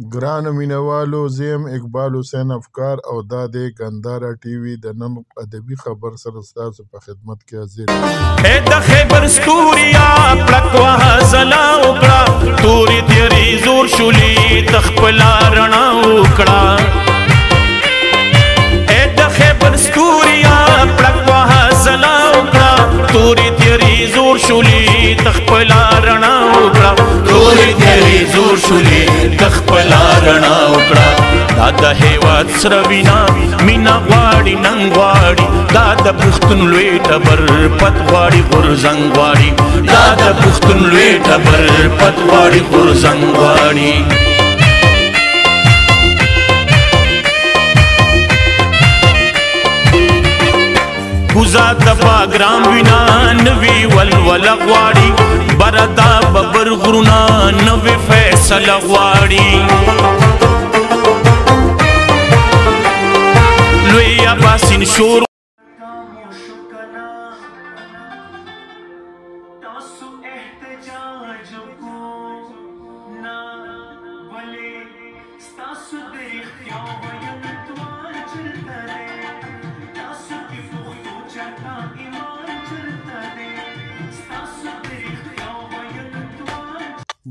ګرانو مینوالو، زه یم اقبال حسین افکار او دا دی ګندهارا ټي وي د نن ادبي خبر سره ستاسو په خدمت کې حاضر یم. اے د خیبر ستوریا پړک وه ځلا وکړه، تورې تیرې زور شولې تخپلا رڼا وکړه. اے د خیبر ستوریا پړک وه ځلا وکړه، تورې تیرې زور شولې تخپلا رڼا وکړه، تورې تیرې زور شولې تخپلا رڼا وکړه. دا د هیواد سره وینا مینا غواړي ننګ غواړي، دا د پښتون لوی ټبر پت غواړي غورځنګ غواړي، دا د پښتون لوی ټبر پت غواړي غورځنګ غواړي. کوزا د باګرام وینا نوی ولول غواړي، بردا ببر غرونا نوی فیصله غواړي. لوی اباسین شور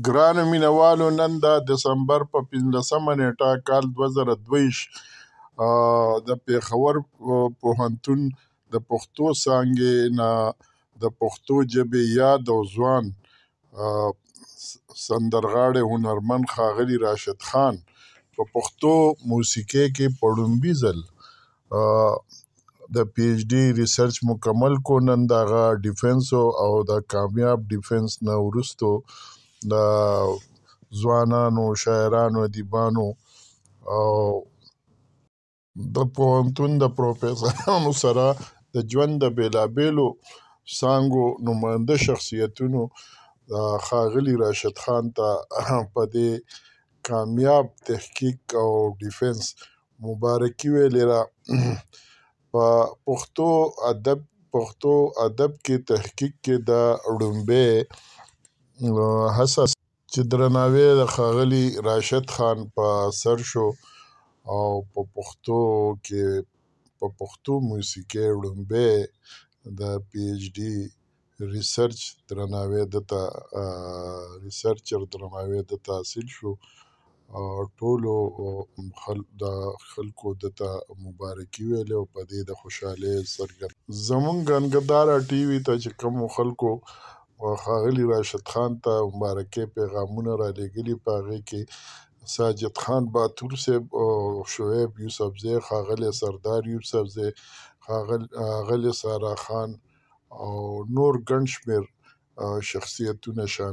ګرانو مینوالو، نن د دسمبر په 15مه نیټه کال 2022 د پېښور پوهنتون د پښتو څانګې نه د پښتو ژبې یاد او ځوان سندرغاړی هنرمند ښاغلي راشد خان په پښتو موسیقۍ کې په لومړي ځل د پی ایچ ډي ریسرچ مکمل کو. نن د هغه ډیفنس او د کامیاب ډیفنس نه وروستو د ځوانانو شاعرانو ادیبانو او د پوهنتون د پروفیسرانو سره د ژوند د بیلابیلو څانګو نماینده شخصیتونو ښاغلي راشد خان ته په دې کامیاب تحقیق او ډیفنس مبارکي ویلې ده. په پښتو ادب کې تحقیق کې د لومړی هڅه چې درناوی د ښاغلي راشد خان په سر شو او په پښتو کې په پښتو موسیقۍ لومړی د پی ایچ ډي ریسرچر درناوی دته حاصل شو. ټولو د خلکو دته مبارکي ویلې او په دې د خوشحالۍ څرګند. زمونږ ګندهارا ټي وي ته چې کومو خلکو ښاغلي راشد خان ته مبارکۍ پیغامونه رالیږلي، په هغې کې ساجد خان باتور صاحب، شعیب یوسفزی، ښاغلی سردار یوسفزی، ښاغلې سارا خان او نور ګڼ شمېر شخصیتونه شامل